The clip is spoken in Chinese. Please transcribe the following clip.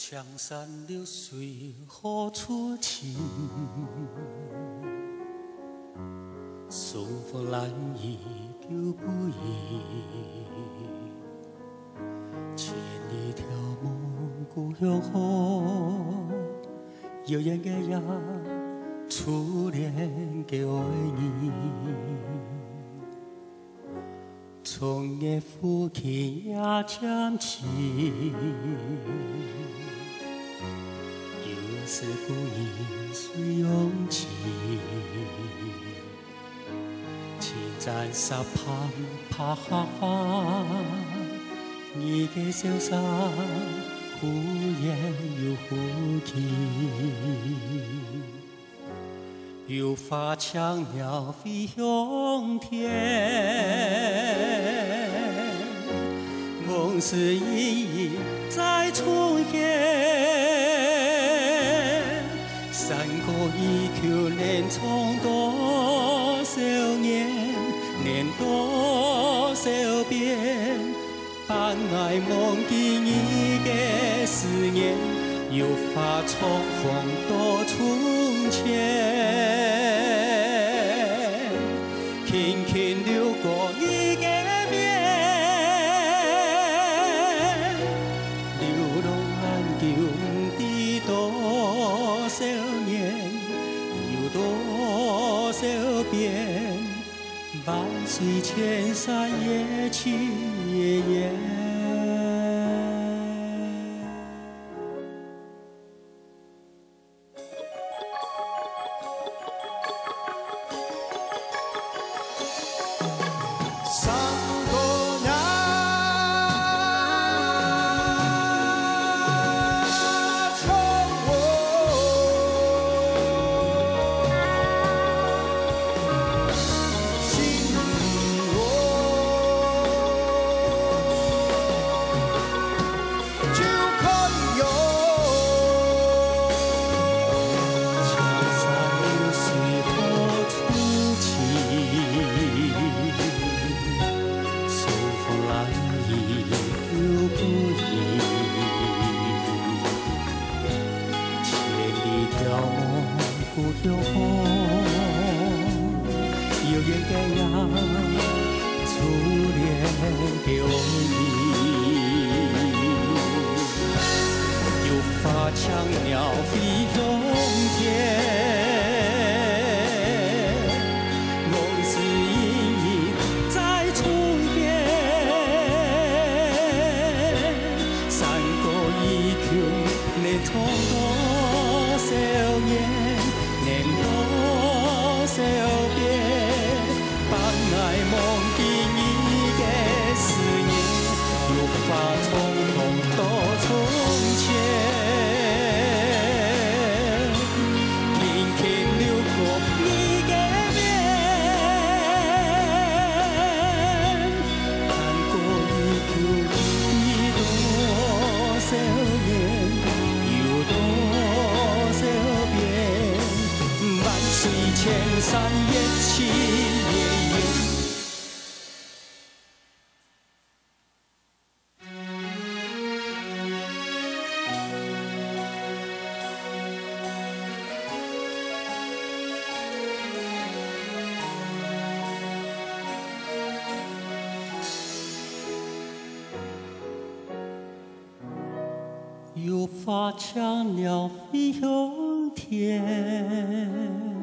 江山流水何处寻？松风烂雨救不移。千里眺梦故乡好，遥远的呀，初恋的爱你。从夜抚琴也渐起，又是故人随拥挤。青簪沙旁拍下花，你的笑声忽远又忽近。有发香鸟飞向天，梦是隐隐在重现。山歌一曲连唱多少年，念多少遍，把爱梦给你的思念，又发重逢多从前。轻轻流过一个面，流浪安久的多少年，有多少遍，万水千山也去也远。千山也起也远。有发香鸟飞向天。